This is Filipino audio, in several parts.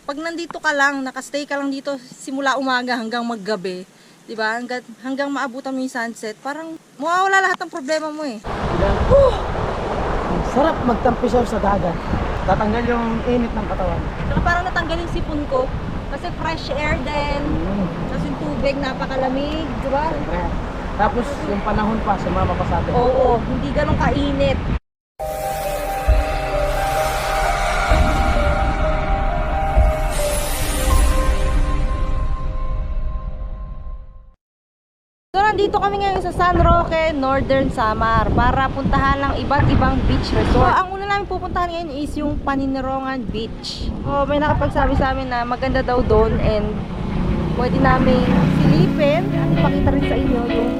pag nandito ka lang, nakastay ka lang dito simula umaga hanggang maggabi, di ba? Hanggang maabutan mo yung sunset, parang mawawala lahat ng problema mo eh. Ang sarap magtampisaw sa dagat. Tatanggal yung init ng katawan. Saka parang natanggal yung sipon ko. Kasi fresh air din. Tapos yung tubig, napakalamig, di ba? Tapos yung panahon pa, sumama pa sa atin. Oo, hindi ganun kainit. So nandito kami ngayon sa San Roque, Northern Samar para puntahan ng iba't ibang beach resort. So ang una namin pupuntahan ngayon is yung Paninirongan Beach. So may nakapagsabi sa amin na maganda daw doon and pwede namin silipin at ipakita rin sa inyo yung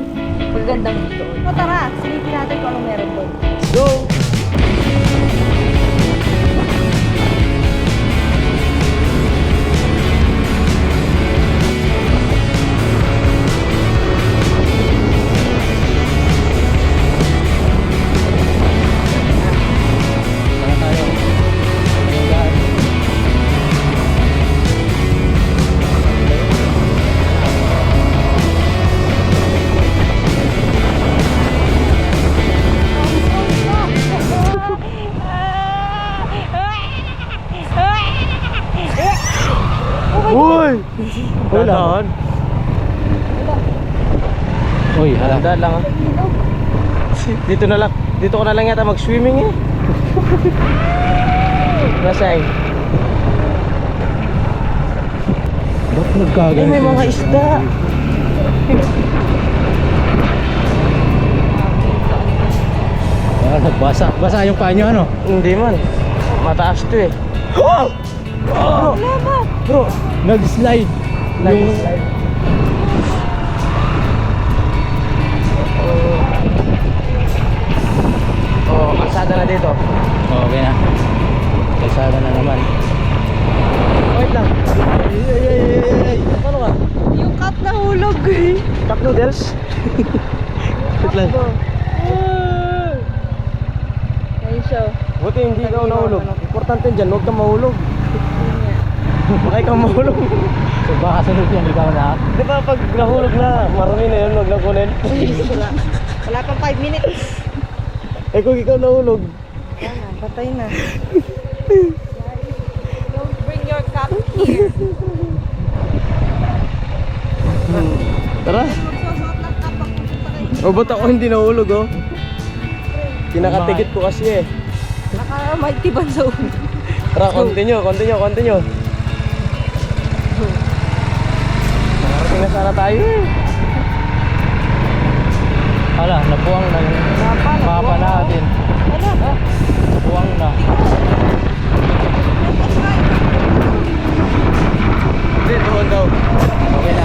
magandang doon. So tara, silipin natin kung anong meron doon. Go! Uy! Dahan. Uy, handa lang ah. Dito na lang. Dito ko na lang yata mag-swimming eh. Nasay. Ba't nagkaganito? Ay, may mga isda. Nagbasa. Basa yung panyo ano? Hindi man. Mataas to eh. Oh! Oh! Bro, nag-slide. Nag-slide. Oh, kalsada na dito. Okay na. Kalsada na naman. Wait lang. Ay. Paano ka? Yung cup na hulog eh. Cup noodles? Wait lang. Ayun siya. Buti hindi ka nahulog. Importante dyan, huwag kang mahulog. Baka ikaw mahulog. So baka sunod yan, ikaw na. Di ba pag nahulog na, marami na yun, huwag lang kunin. Wala pang 5 minutes. Eh kung ikaw nahulog. Yan na, patay na. Don't bring your cup here. Tara. Magsusuot ng cup pag pupunta kayo. O ba't ako hindi nahulog oh? Kinakatigit ko kasi eh. Naka may tiban sa ulo. Tara, continue. Nakarating na sana tayo eh. Hala, nabuwang na yung mapa natin. Ano? Nabuwang na. Hindi, doon daw. Okay na.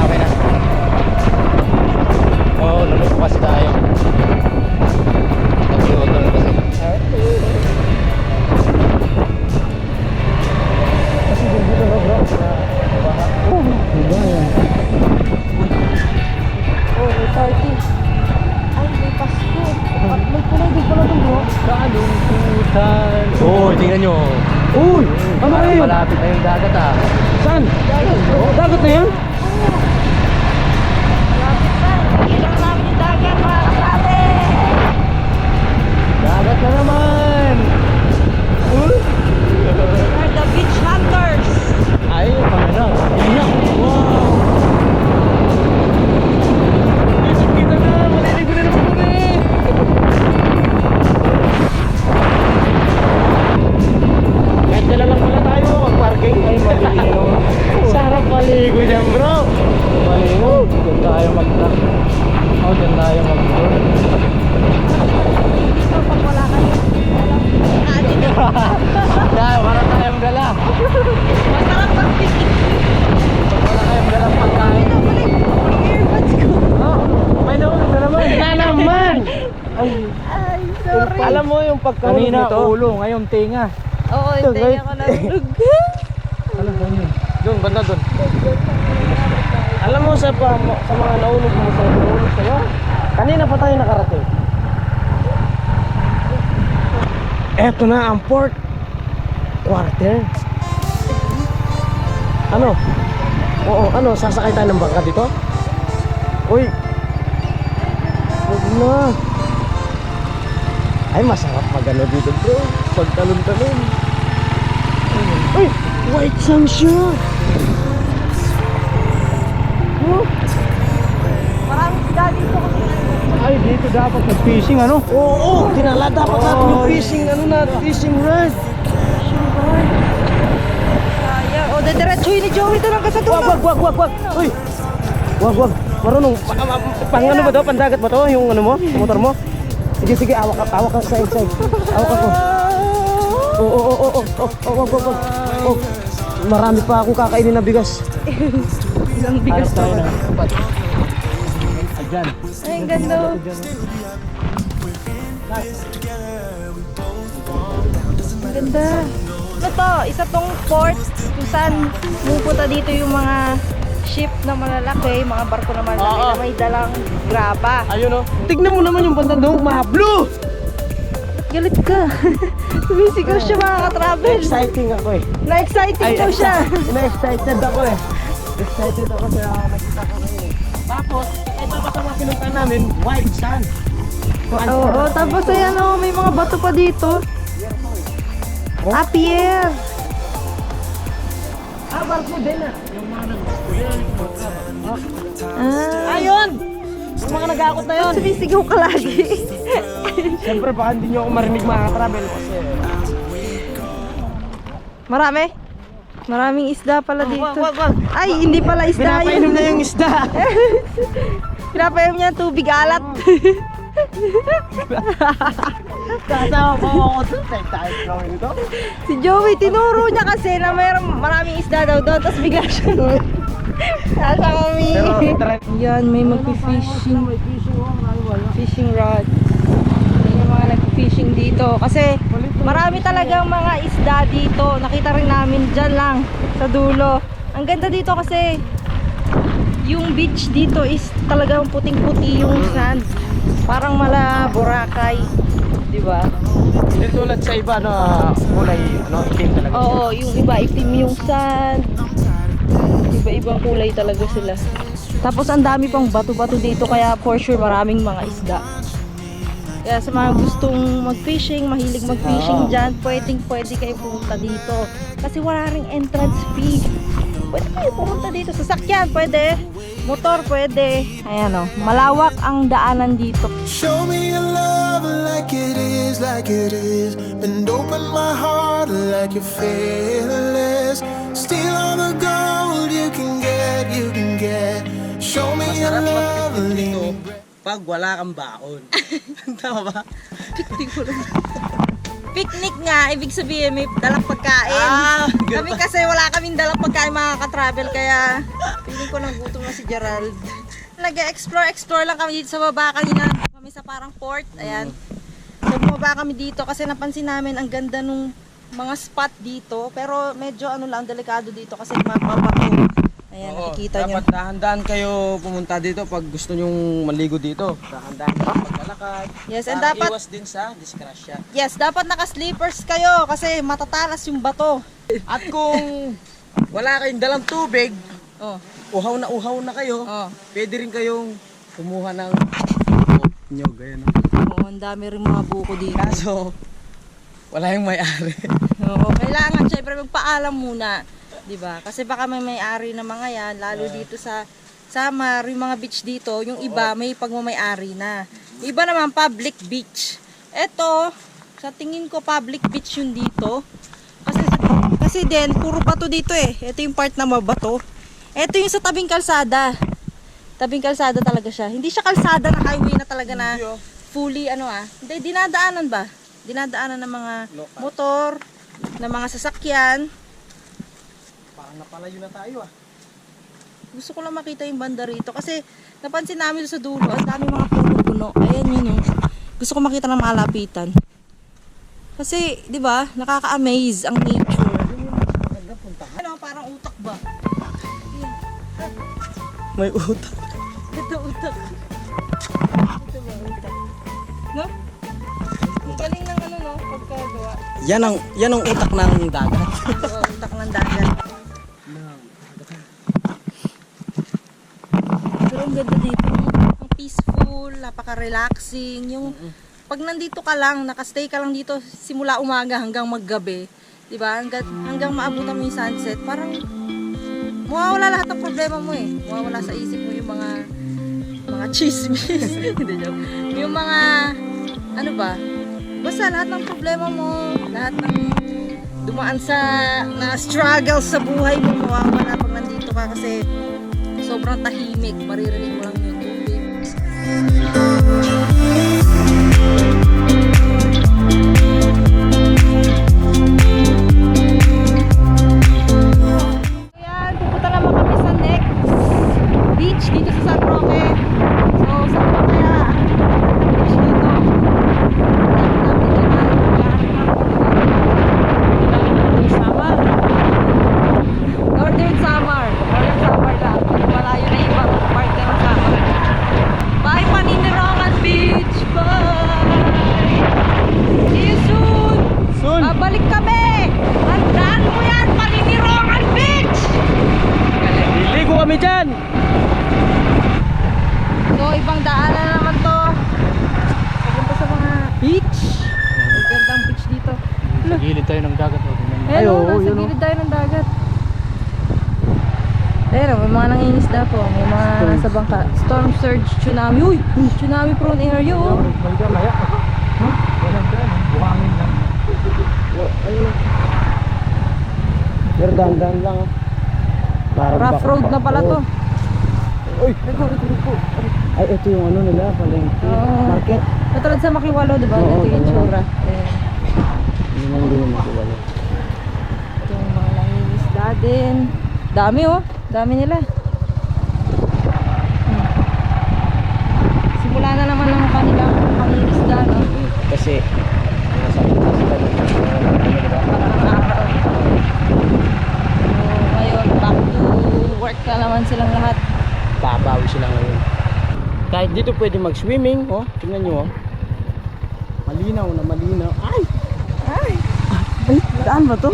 Oo, lulupas tayo. Nagsuot na kasi. Kasi dito na bro. Diba yan? Oh, may party. Ay, may Pasko. May kulay din pala doon bro. Kalungkutan. Oh, tingnan nyo. Uy! Ano na yun? Malapit na yung dagat ah. Saan? Dagat na yan? Malapit na. Kailangan namin yung dagat mga kasabi. Dagat na naman! We're the beach hunters. Ay, pangano. Iyak! Wow! Kita na! Maliligo na naman kami! Kahit dala lang pala tayo mag-parking. Ay, maliligo. Sarap maligo dyan bro! Maligo. Diyan tayo mag-truck. Oh, diyan tayo mag-tour. Dito pag wala kayo. Dahil wala tayong dala. Masarap pag-picnic. Pag wala tayong dalang pagkain. Ito, balik. Earbuds ko. Oh, may nahulog na naman. Na naman! Ay, Ay, sorry. alam mo yung pagkahulog Kanina nito? ulo, ngayon tinga. Oo, hindi ako nahulog. Ano ba yun? Doon, banda doon. Alam mo sa mga nahulog mo sa nahulog sa'yo? Kanina pa tayo nakarating. Eto na ang port quarter. Ano? Oo, ano? Sasakay tayo ng bangka dito? Uy! Huwag na! Ay, masarap magano dito bro. Pagtalon-talon. Uy! White sand siya! Oh! Maraming isda dito. Ay, dito dapat mag-fishing ano? Oo! Kinala dapat natin yung fishing ano na, fishing rod. Sayang. O, dediretsuhin ni Joey ito lang sa dulo. Wag! Uy! Wag! Marunong, pang ano ba to? Pandagat ba to? Yung ano mo? Yung motor mo? Sige, awak ka sa side. Awak ako. Wag. Oh, marami pa akong kakainin na bigas. Ilang bigas to. Ayan. Ay, ang ganda. Ang ganda. Ano to? Isa tong port kung saan pupunta dito yung mga ship na malalaki, mga barko na malalaki na may dalang graba. Ayun oh. Tignan mo naman yung banda doon, ma-blue! Galit ka. Sumisigaw siya mga ka-travel. Exciting ako eh. Na-exciting daw siya. Na-excited ako eh. Excited ako sa nakita ko ngayon. Tapos, ito pa sa mga pinunta namin, white sand. Oo, tapos ayan oh, may mga bato pa dito. Ah, pier. Barko din ah. Ayun! Yung mga nag-aakot na yun. Sumisigaw ka lagi. Siyempre baka hindi nyo ako marinig mga travel kasi Marami? Maraming isda pala dito. Wag. Ay, hindi pala isda pinapainom yun. na yung isda. Pinapainom niya tubig alat. Kasama pa ako doon. Tayo gawin ito. Si Joey, tinuro niya kasi na maraming isda daw doon. Tapos bigla siya. Nasa kami. Yan, may magpi-fishing. Fishing rod. Yan yung mga nag-fishing dito. Kasi marami talagang mga isda dito. Nakita rin namin dyan lang sa dulo. Ang ganda dito kasi yung beach dito is talagang puting-puti yung sand. Parang mala Boracay. Diba? Hindi tulad sa iba kulay itim talaga. Oo, yung iba itim yung sand. Iba-ibang kulay talaga sila. Tapos ang dami pang bato-bato dito kaya for sure maraming mga isda. Kaya sa mga gustong mag-fishing, mahilig mag-fishing dyan, pwede kayo pumunta dito. Kasi wala ring entrance fee. Pwede kayo pumunta dito. Sasakyan, pwede. Motor, pwede. Ayan o, malawak ang daanan dito. Show me your love like it is. And open my heart like you're fearless. Steal all the gold you can get. Show me your love, leave me Pag wala kang baon. Tama ba? Picnic nga, ibig sabihin may dalang pagkain. Kami kasi wala kaming dalang pagkain mga ka-travel kaya feeling ko nagutom na si Gerald. Nag-explore lang kami dito sa baba kanina. Kami sa parang port, ayan. So bumaba kami dito kasi napansin namin ang ganda nung mga spot dito. Pero medyo delikado dito kasi mababato. Ayan, nakikita nyo. Dapat dahan-dahan kayo pumunta dito pag gusto nyong maligo dito. Dahan-dahan kayo maglalakad. Yes, and Para dapat iwas din sa disgrasya. Yes, dapat naka-slippers kayo kasi matatalas yung bato. At kung wala kayong dalang tubig, Oh. uhaw na kayo, Oh. pwede rin kayong kumuha ng nyog. Ayan. Oo, ang dami rin mga buko dito. Kaso, wala yung may-ari. Oo, kailangan syempre magpaalam muna, 'di ba? Kasi baka may-ari na mga 'yan, lalo dito sa Samar, yung mga beach dito, yung iba may pagmamay-ari na. Yung iba naman public beach. Ito, sa tingin ko public beach yun dito. Kasi din puro bato dito eh. Ito yung part na mabato. Ito yung sa tabing kalsada. Tabing kalsada talaga siya. Hindi siya kalsada na highway na talaga na fully Hindi, dinadaanan ba? Dinadaanan ng mga motor, ng mga sasakyan. Parang napalayo na tayo ah. Gusto ko lang makita yung banda rito kasi napansin namin sa dulo, ang dami mga puno-puno. Ayan yun Gusto ko makita ng malapitan. Kasi, di ba, nakaka-amaze ang nature. Parang utak ba? May utak. Ito utak. Ito ba utak? No? Ang galing ng pagkagawa. Yan ang utak ng dagat. Oo, utak ng dagat. Pero ang ganda dito. Ang peaceful, napaka-relaxing. Yung pag nandito ka lang, nakastay ka lang dito simula umaga hanggang maggabi, 'di ba? Hanggang maabutan mo yung sunset, parang mawawala lahat ng problema mo eh. Mawawala sa isip mo yung mga chismis. Hindi joke. Yung mga ano ba? Basta lahat ng problema mo, lahat ng dumaan sa na struggle sa buhay mo, mawawala pag nandito ka kasi sobrang tahimik, maririnig mo lang yung tubig. Ayan, pupunta naman kami sa next beach dito sa San Roque. So, saan pa kaya beach dito? Samar. Northern Samar. Northern Samar lang. Malayo na ibang parte ng Samar. Bye, Paninirongan Beach! Bye! See you soon! Soon! Babalik kami! Tandaan mo yan, Paninirongan Beach! Liligo kami dyan! So, ibang daanan naman to. Papunta sa mga beach. May gandang beach dito. Sa gilid tayo ng dagat. Ayun, nasa gilid tayo ng dagat. Ayun, may mga nangingisda po. May mga nasa bangka. Storm surge, tsunami. Uy! Tsunami prone area, oh. Pero dahan-dahan lang. Rough road na pala to. Uy! Ay, ito yung ano nila, palengke. Market. Katulad sa Makiwalo, diba? Oo, Ito yung ganun. tsura. Ayan. Hindi naman makiwala. Ito yung mga nangingisda din. Dami, oh. Dami nila. Simula na naman ang kanilang pangingisda, no? Kasi, sabi ko sila diba? Parang araw. So, ngayon, back to work na naman silang lahat. Babawi sila ngayon. Kahit dito pwede mag-swimming, oh. Tingnan nyo, oh. Malinaw na malinaw. Ay! Ay! Ay, daan ba to?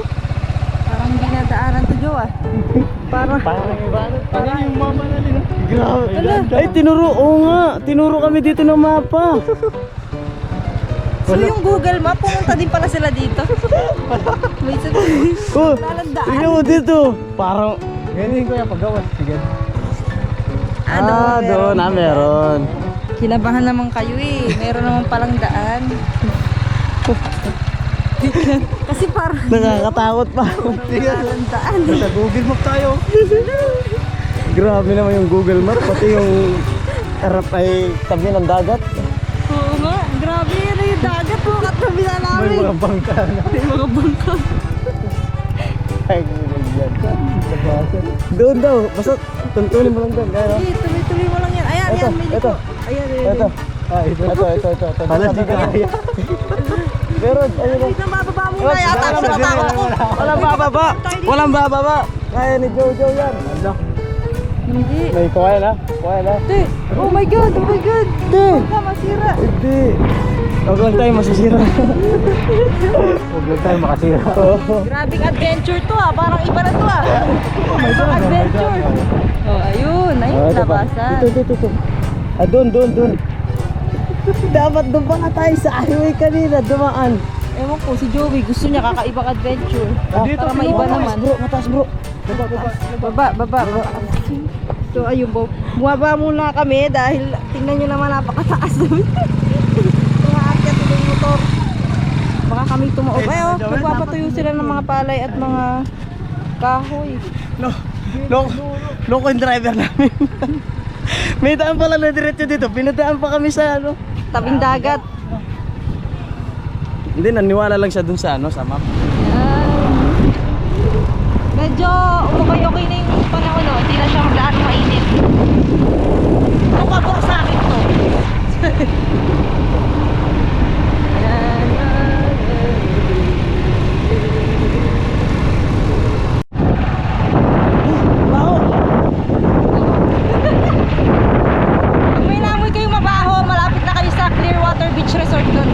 Parang hindi na daanan to, Joe, ah. Parang iba na. Parang yung mama na nila. Grabe. Ala. Ay, tinuro. Oo nga. Tinuro kami dito ng mapa. So yung Google Map, pumunta din pala sila dito. May sabi. Oh, Lalandaan. tingnan mo dito. Parang, ganyan ko yung paggawa. Sige. Doon na meron. Kinabahan naman kayo eh. Meron naman palang daan. Kasi parang Nakakatakot pa. lalandaan. Sa Google Map tayo. Grabe naman yung Google Map. Pati yung harap ay tabi ng dagat. Oo nga, grabe yan yung dagat mo. Katabi na namin. May mga bangka na. May mga bangka. Ay, doon daw. Basta tuntunin mo lang doon. Kaya, Sige, tuloy-tuloy mo lang yan. Ayan, Ito, ayan, may liko. ito. Ayan, ayan. ito. Ito. Hala, di ka kaya. Pero, ayun lang. Wait, nabababa mo na yata. Natatakot ako. Walang bababa. Walang bababa. Kaya ni Jojo yan. Hindi. May kuha na. Kuha na. Te, oh my God, oh my God. Hindi. Baka masira. Hindi. Huwag lang tayo masisira. Huwag lang tayo makasira. Grabing adventure to ah. Parang iba na to ah. Ibang adventure. Oh, ayun. Ayun, labasan. Ito. Doon. Dapat doon pa nga tayo sa highway kanina. Dumaan. Ewan ko, si Joey gusto niya kakaibang adventure. Para may iba naman. Mataas bro. Baba. So ayun po, bumaba muna kami dahil tingnan nyo naman napakataas namin. Tumaakyat yung motor. Baka kami tumaob. Ay oh, nagpapatuyo sila ng mga palay at mga kahoy. Loko yung driver namin. May daan pala na diretso dito. Pinadaan pa kami sa ano. Tabing dagat. Hindi, naniwala lang siya dun sa ano, sa map. Medyo okay na yung panahon no. Hindi na siya gaano mainit. Kung pabor sa akin to. Pag may namoy kayong mabaho, malapit na kayo sa Clearwater Beach Resort doon.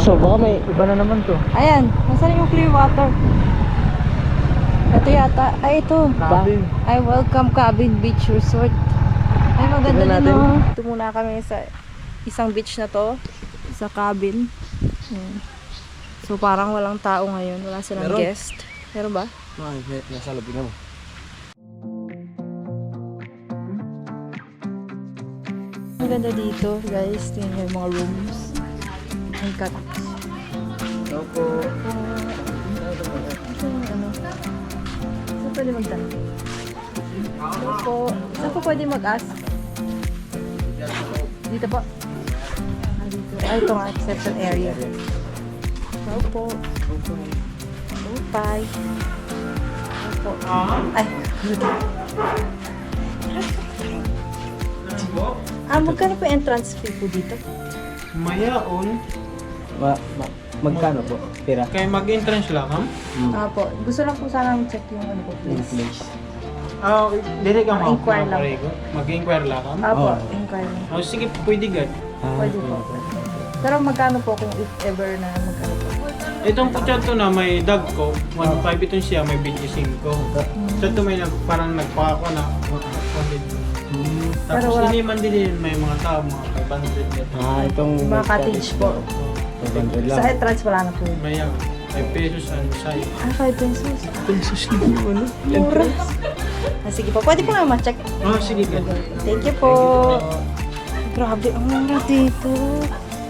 Kaso baka may iba na naman to. Ayan, nasaan yung clear water? Ito yata. Ay, ito. Cabin. Ay, welcome Cabin Beach Resort. Ay, maganda Tignan din, natin. no? Ito muna kami sa isang beach na to. Sa cabin. Ayan. So, parang walang tao ngayon. Wala silang Meron. guest. Meron ba? Ay, nasa loob mo. Ang ganda dito, guys. Tingnan yung mga rooms. Ang cut. Opo. Ano? Saan pwede magtanong? Saan po? Saan po pwede mag-ask? Dito po. Ah, dito. Ay, ito nga, reception area. Hello po. Bye. Hello po. Ay, magkano po entrance fee po dito? Mayaon, Magkano po? Pira? kay mag-entrance lang, ha? Po. Gusto lang po sana check yung ano po, please. Ah, dili ka Inquire lang. Mag-inquire lang, ha? Po, inquire lang. Oh, sige, pwede gad. Pwede po. Pero magkano po kung if ever na magkano po? Itong kutsato na may dag ko, 1.5 itong siya, may 25 ko. So ito may parang nagpako na 100. Pero Tapos wala- iniman din may mga tao, mga 500 dito. Itong Mga cottage po. 500 lang. Sa entrance wala na po. Mayaw, 5 pesos ang side. 5 pesos. Pesos lang yung ano. Mura. Sige po, pwede po nga ma-check. Oh, sige gad. Thank you po. Grabe, ang mura dito.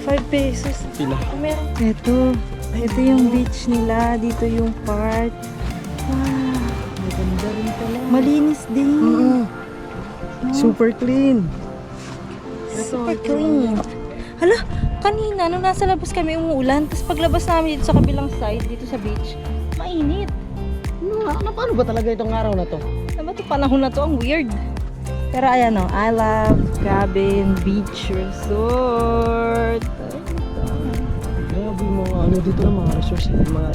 5 pesos. Pila. Meron. Ito yung beach nila. Dito yung part. Wow. Maganda rin pala. Malinis din. Super clean. Super clean. Hala, kanina nung nasa labas kami umuulan, tapos paglabas namin dito sa kabilang side, dito sa beach, mainit. Paano ba talaga itong araw na to? Ano ba ito panahon na to? Ang weird. Pero ayan o, I love Cabin Beach Resort. Grabe yung mga ano dito na mga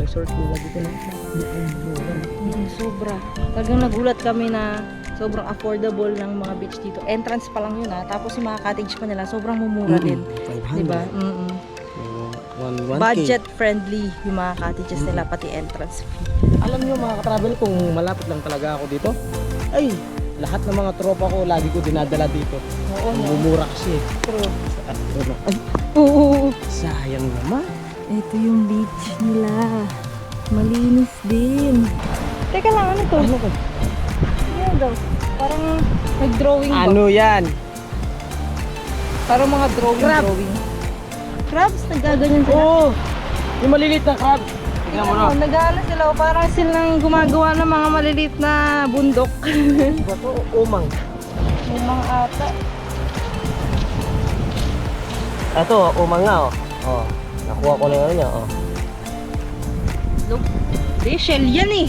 resort nila dito na. Sobra. Talagang nagulat kami na sobrang affordable ng mga beach dito. Entrance pa lang yun tapos yung mga cottage pa nila, sobrang mumura din. 500. Diba? 1K. Budget friendly yung mga cottages nila, pati entrance fee. Alam nyo mga katravel, kung malapit lang talaga ako dito, ay, lahat ng mga tropa ko, lagi ko dinadala dito. Oo, no? Mumura kasi. True. Ay, Oo. sayang naman. Ito yung beach nila. Malinis din. Teka lang, ano to? Ano ko? Ano daw? Parang nag-drawing ba? Ano yan? Parang mga drawing. Crabs, nagaganyan sila. Oh, yung maliliit na crab. Tingnan mo na. Nag-ano sila, parang silang gumagawa ng mga maliliit na bundok. Bato, umang. Yung mga ata. Ito, umang nga oh. Oh, nakuha ko na yung ano niya oh. Look, di, shell yan eh.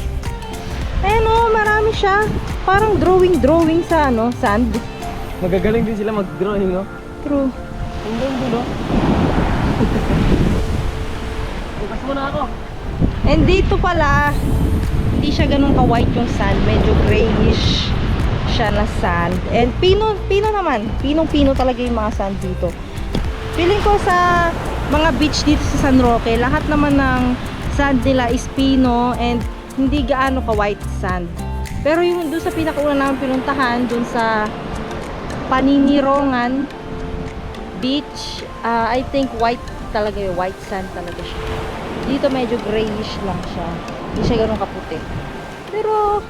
Ayan o, marami siya. Parang drawing sa sand. Magagaling din sila mag-drawing no. True. Ang ganda no. Bukas mo na ako. And dito pala, hindi siya ganun ka-white yung sand. Medyo grayish siya na sand. And pino naman. Pinong-pino talaga yung mga sand dito. Feeling ko sa mga beach dito sa San Roque, lahat naman ng sand nila is pino and hindi gaano ka-white sand. Pero yung doon sa pinakauna namin pinuntahan, doon sa Paninirongan Beach, I think white talaga yung white sand talaga siya. Dito medyo grayish lang siya. Hindi siya ganun kaputi. Pero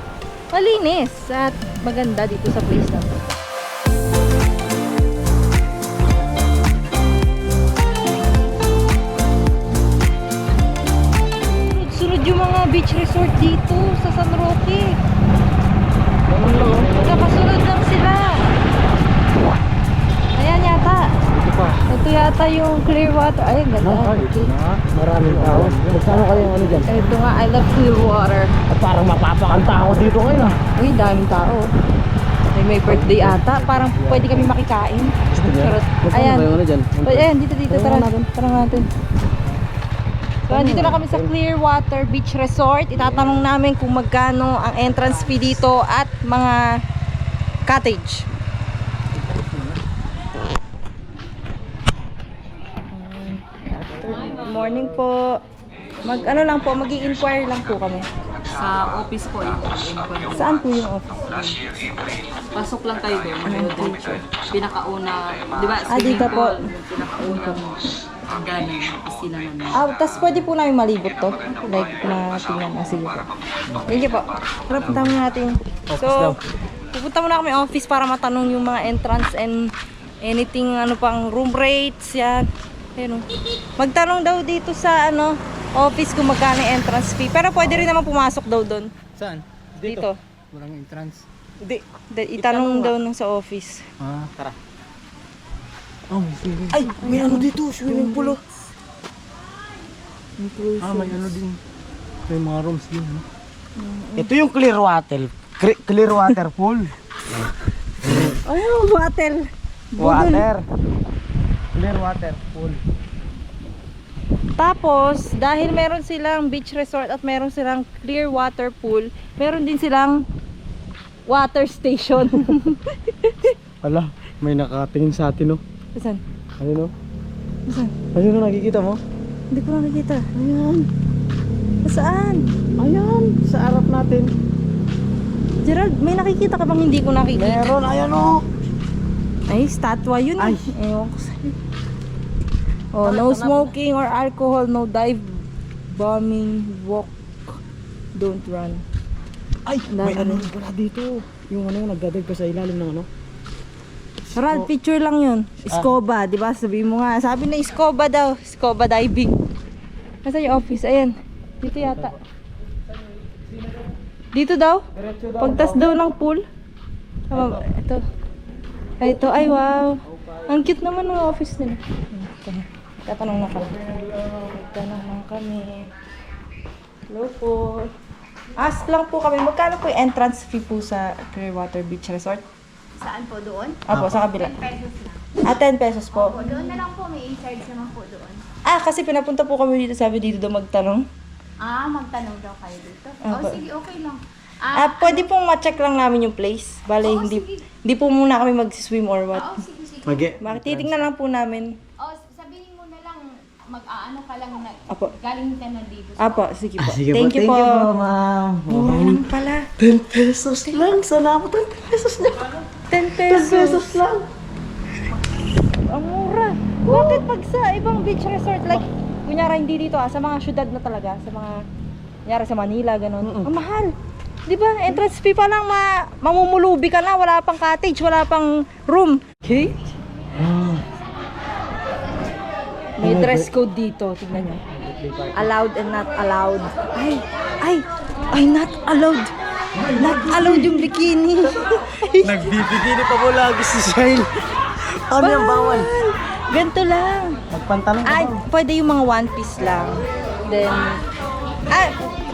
malinis at maganda dito sa place na to. Sunod yung mga beach resort dito sa San Roque. Magkakasunod lang sila. Ayan yata. Ito pa. Ito yata yung Clearwater. Ay, ganda. Ito na. Maraming tao. Magkano kayo ano dyan? Ito nga, I love Clearwater. At parang mapapakanta ako dito ngayon ah. Uy, daming tao. May birthday ata. Parang pwede kami makikain. Charot. Ayan. ano dyan? Ayan, dito. Tara natin. Tara natin. So, dito na kami sa Clearwater Beach Resort. Itatanong namin kung magkano ang entrance fee dito at mga cottage. morning po. Ano lang po, mag-i-inquire lang po kami. Sa office po yung inquiry. Saan po yung office? Pasok lang tayo doon. Doon siya. Pinakauna, di ba? dito po. Pinakauna ganun. Sila naman. Tas pwede po namin malibot to. Like, tingnan na. Sige po. Thank you po. Tara, punta muna natin. So, pupunta muna kami office para matanong yung mga entrance and anything, ano pang room rates, yan. Ayun, oh. Magtanong daw dito sa, office kung magkano yung entrance fee. Pero pwede rin naman pumasok daw doon. Saan? Dito. Walang entrance. Itanong daw nung sa office. Tara. Oh, may swimming. Ay, may ano dito, swimming pool. May ano din. May mga rooms din, no? Ito yung clear water. Clear water pool. Ayun, water. Water. Clear water pool. Tapos, dahil meron silang beach resort at meron silang clear water pool, meron din silang water station. Ala, may nakatingin sa atin, no? Saan? Ayun, no? Saan? Ayun, no? Nakikita mo? Hindi ko na nakita. Ayan. Saan? Ayan, sa harap natin. Gerald, may nakikita ka bang hindi ko nakikita? Meron, ayan, no? Ay, statwa yun. Ay. Ewan ko sa'yo. Oh, no smoking or alcohol, no dive, bombing, walk, don't run. Ay, may Dami ano rin. pala dito. Yung nagdadive ka sa ilalim ng ano? Gerald, picture lang yun. Scuba, di ba? Sabi mo nga. Sabi na scuba daw. Scuba diving. Nasaan yung office? Ayan. Dito yata. Dito daw? Pagtas daw ng pool. Ito. Ay, ito. Ay, wow. Ang cute naman ng office nila. Tatanong na kami. Tatanong lang kami. Hello po. Ask lang po kami. Magkano po yung entrance fee po sa Clearwater Beach Resort? Saan po doon? Opo, sa kabila. 10 pesos lang. 10 pesos po. O, doon na lang po. May in-charge naman po doon. Kasi pinapunta po kami dito. Sabi dito daw magtanong. Magtanong daw kayo dito. Opo. Sige, okay lang. Pwede pong ma-check lang namin yung place. Bale, Oo, hindi, sige. hindi po muna kami mag-swim or what. Sige, sige. Titignan lang po namin. Sabihin mo na lang, mag-aano ka lang na, Apo. galing ka na dito. Sige po. Sige Thank you po. ma'am. Mura lang pala. 10 pesos lang. Sana ako 10 pesos lang. 10 pesos. 10 pesos lang. Ang mura. Bakit pag sa ibang beach resort, like, kunyara hindi dito sa mga syudad na talaga, sa mga, kunyara sa Manila, ganun. Ang mahal. Di ba? Entrance fee pa lang, mamumulubi ka na, wala pang cottage, wala pang room. Okay? May dress code dito, tignan nyo. Allowed and not allowed. Ay, not allowed. Not allowed yung bikini. Nagbibigini pa mo lagi si Shine. Ano yung bawal? Ganito lang. Magpantalong ka Ay, ba? pwede yung mga one piece lang. Then,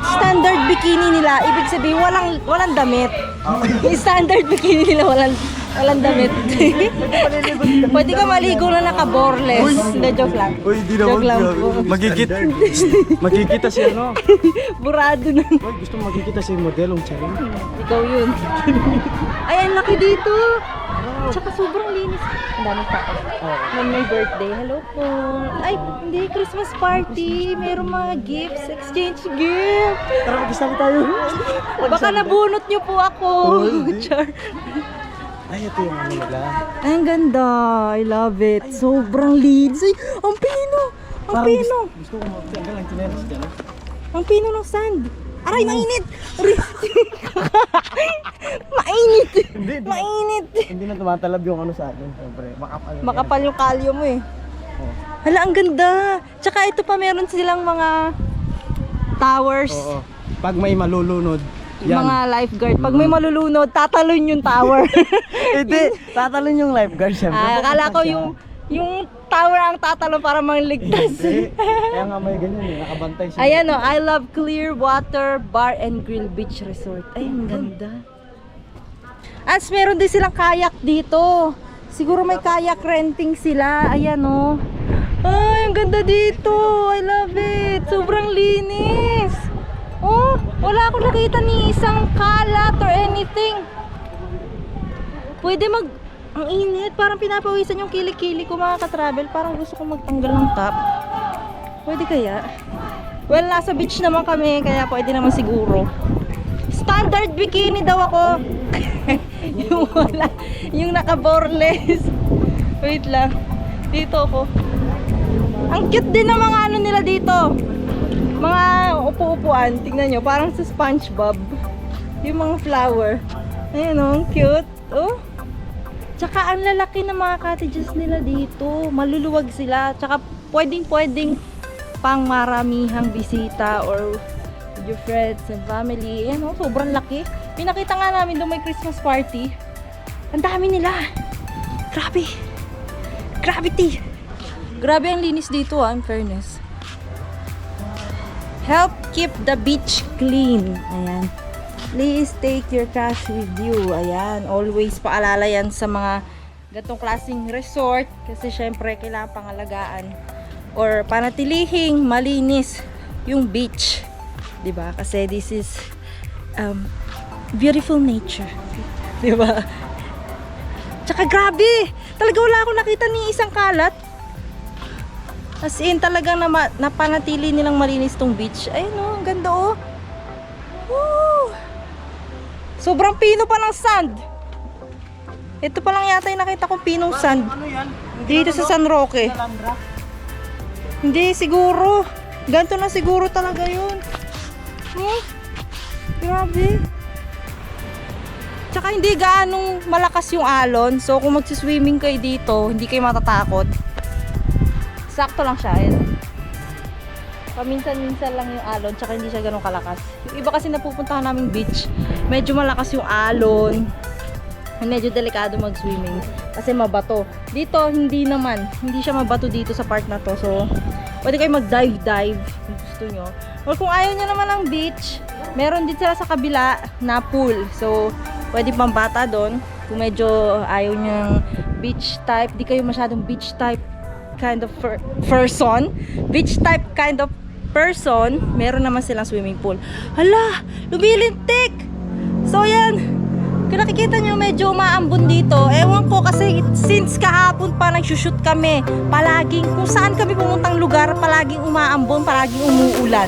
standard bikini nila, ibig sabihin walang damit. Yung standard bikini nila walang damit. Pwede ka maligo na naka-boreless. Hindi, joke lang. Uy, di Joke lang po. Magkikita siya, no? Burado na. Uy, gusto mo magkikita siya yung modelong Charing. Ikaw yun. Ay, ang laki dito. Tsaka sobrang linis. Ang dami pa. Nung may birthday. Hello po. Ay, hindi. Christmas party. Merong mga gifts. Exchange gift. Tara, mag-isali tayo. Baka nabunot niyo po ako. Char. Ay, ito yung ano nila. Ay, ang ganda. I love it. Sobrang linis. Ay, ang pino. Ang pino. Gusto ko magtanggal ang chinelas dyan. Ang pino ng sand. Aray, mainit. Aray. Mainit. Mainit. Hindi na tumatalab yung ano sa akin. Siyempre, makapal. Makapal yung kalyo mo eh. Hala, ang ganda. Tsaka ito pa meron silang mga towers. Oo. Pag may malulunod, yan. Mga lifeguard. Pag may malulunod, tatalon yung tower. Hindi, tatalon yung lifeguard siyempre. Akala ko yung tower ang tatalon para mangligtas. Hindi. Kaya nga may ganyan eh, nakabantay siya. Ayan o, I love Clearwater Bar and Grill Beach Resort. Ay, ang ganda. As meron din silang kayak dito. Siguro may kayak renting sila. Ayan o. Ay, ang ganda dito. I love it. Sobrang linis. Oh, wala akong nakita ni isang kalat or anything. Pwede ang init. Parang pinapawisan yung kilikili ko mga ka-travel. Parang gusto ko magtanggal ng top. Pwede kaya? Well, nasa beach naman kami, kaya pwede naman siguro. Standard bikini daw ako. Yung wala, yung naka-boreless. Wait lang. Dito ako. Ang cute din ng mga ano nila dito. Mga upu-upuan. Tingnan nyo, parang sa SpongeBob. Yung mga flower. Ayun oh, ang cute. Oh. Tsaka ang lalaki ng mga cottages nila dito. Maluluwag sila. Tsaka pwedeng pang maramihang bisita or with your friends and family. Ayan oh, sobrang laki. Pinakita nga namin doon may Christmas party. Ang dami nila. Grabe. Gravity. Grabe ang linis dito in fairness. Help keep the beach clean. Ayan. Please take your trash with you. Ayan. Always paalala yan sa mga ganitong klaseng resort. Kasi syempre kailangan pangalagaan or panatilihing malinis yung beach. Diba? Kasi this is beautiful nature. Diba? Tsaka grabe! Talaga wala akong nakita ni isang kalat. As in, talagang napanatili nilang malinis tong beach. Ayun oh, ang ganda oh. Woo! Sobrang pino pa ng sand. Ito pa lang yata yung nakita kong pinong sand. Ano yan? Dito sa San Roque. Hindi, siguro. Ganito na siguro talaga yun. Grabe. Tsaka hindi gaanong malakas yung alon. So kung magsiswimming kayo dito, hindi kayo matatakot. Sakto lang siya. Paminsan-minsan lang yung alon, tsaka hindi siya ganun kalakas. Yung iba kasi napupuntahan naming beach, medyo malakas yung alon. Medyo delikado mag-swimming kasi mabato. Dito hindi naman, hindi siya mabato dito sa part na to. So pwede kayo mag-dive kung gusto nyo. Or kung ayaw nyo naman ng beach, meron din sila sa kabila na pool. So pwede pang bata doon. Kung medyo ayaw nyo ng beach type, di kayo masyadong beach type kind of person, beach type kind of person, meron naman silang swimming pool. Hala, lumilintik! So yan, kung nakikita nyo medyo umaambon dito, ewan ko kasi since kahapon pa nagsushoot kami, palaging kung saan kami pumuntang lugar, palaging umaambon, palaging umuulan.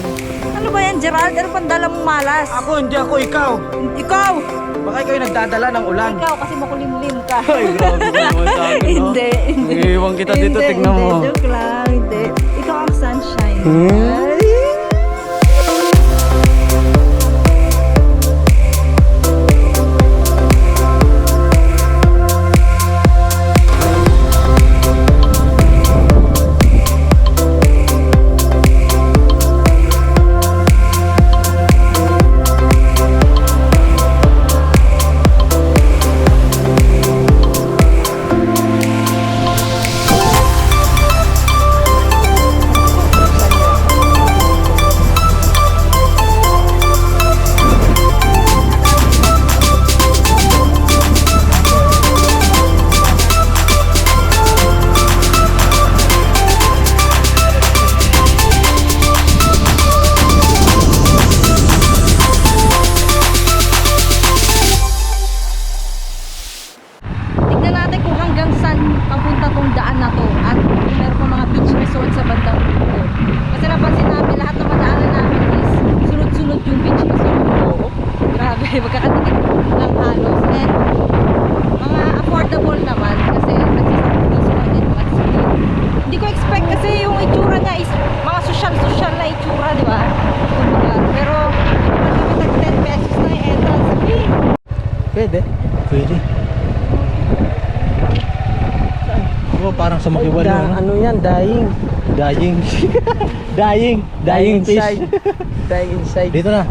Ano ba yan, Gerald? Ano pang dala mong malas? Ako, hindi ako, ikaw. Ikaw! Baka ikaw yung nagdadala ng ulan. Ikaw kasi makulimlim ka. Ay, grabe ka naman sa akin, no? Hindi. Iiwan kita dito, Hindi, tignan mo. Hindi, joke lang. Hindi. Ikaw ang sunshine. Ay. Tignan natin kung hanggang saan papunta tong daan na to at kung meron pa mga beach resort sa bandang dulo. Kasi napansin namin lahat ng madaanan namin is sunod-sunod yung beach resort. Oo, grabe, magkakadikit lang halos. And mga affordable naman kasi nagsisakripisyo lang din mag-split. Hindi ko expect kasi yung itsura niya is mga social na itsura, di ba? Pero nag 10 pesos na yung entrance fee. Pwede. Pwede. Oh, parang sa makiwala. Ano yan, dying. Dying. Dying fish. inside. Dying inside. Dito na.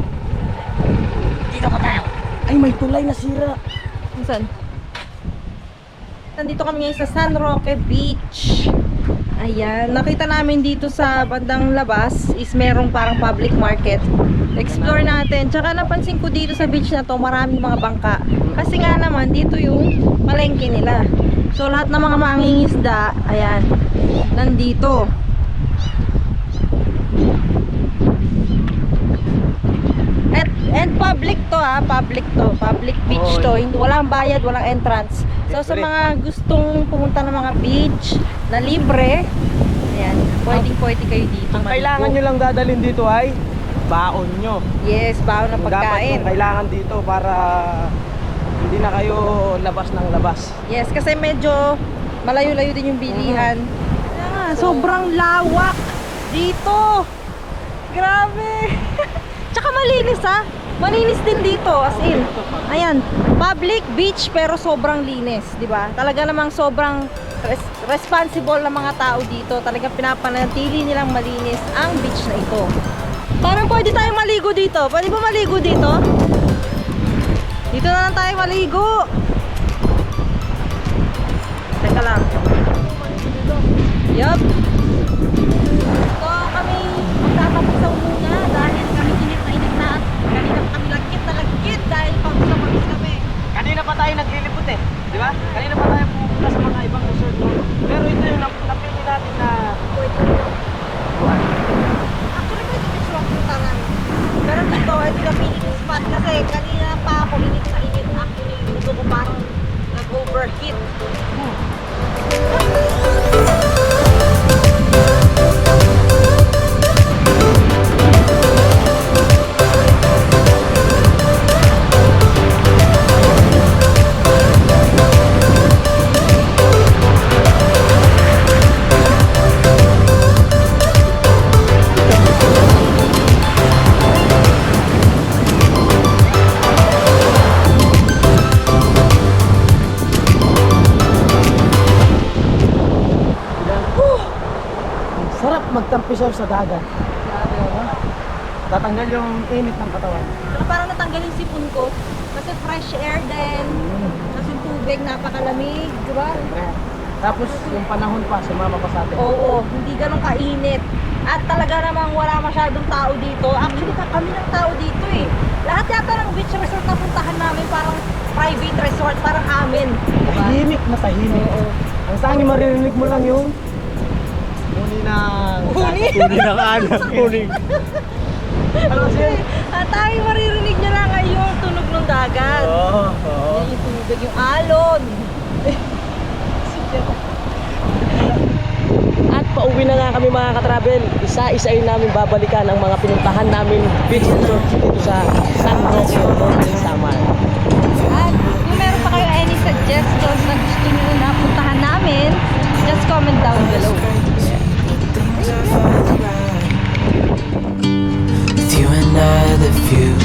Ay, may tulay na sira. Saan? Nandito kami ngayon sa San Roque Beach. Ayan, nakita namin dito sa bandang labas is merong parang public market. Explore natin. Tsaka napansin ko dito sa beach na to, maraming mga bangka. Kasi nga naman, dito yung palengke nila. So lahat ng mga mangingisda, ayan, nandito. And public to ha, public to, public beach to. Walang bayad, walang entrance. So sa mga gustong pumunta ng mga beach na libre, Ayan, pwedeng-pwede kayo dito. Ang maligo. kailangan nyo lang dadalhin dito ay baon nyo. Yes, baon ng Dapat pagkain. yung kailangan dito para hindi na kayo labas ng labas. Yes, kasi medyo malayo-layo din yung bilihan. Sobrang lawak dito. Grabe. Tsaka malinis ha. Malinis din dito as in. Ayan, public beach pero sobrang linis, di ba? Talaga namang sobrang responsible ng mga tao dito. Talagang pinapanatili nilang malinis ang beach na ito. Parang pwede tayong maligo dito. Pwede ba maligo dito? Dito na lang tayo maligo. Teka lang. Yup. So kami magtatapusaw muna dahil kami init na at kanina pa kami lagkit na lagkit dahil pagpapagis kami. Kanina pa tayo naglilipot eh. Di ba? Kanina pa tayo pupunta sa mga ibang resort. No? Pero ito yung napili natin na Actually pwede beach walk yung tangan. Pero dito ito yung pinili spot kasi kanina pa ako init na init. Actually yung uso ko parang nag-overheat. sarap magtampisaw sa dagat. Tatanggal yung init ng katawan. Saka parang natanggal yung sipon ko kasi fresh air din. Kasi yung tubig napakalamig, di ba? Tapos yung panahon pa, sumama pa sa atin. Oo, hindi ganun kainit. At talaga namang wala masyadong tao dito. Actually, kami ng tao dito eh. Lahat yata ng beach resort na puntahan namin parang private resort, parang amin. Diba? Tahimik na tahimik. Oo. Ang tanging maririnig mo lang yung huni ng... Huni ng anak. Huni. Ano kasi yun? At tanging maririnig nyo lang ay yung tunog ng dagat. Oo. Oo. Yan yung tubig, yung alon. At pauwi na nga kami mga ka-travel. Isa-isain namin babalikan ang mga pinuntahan namin beach resort dito sa San Roque, Northern Samar. At kung meron pa kayo any suggestions na gusto nyo na puntahan namin, just comment down below. With you and I, the view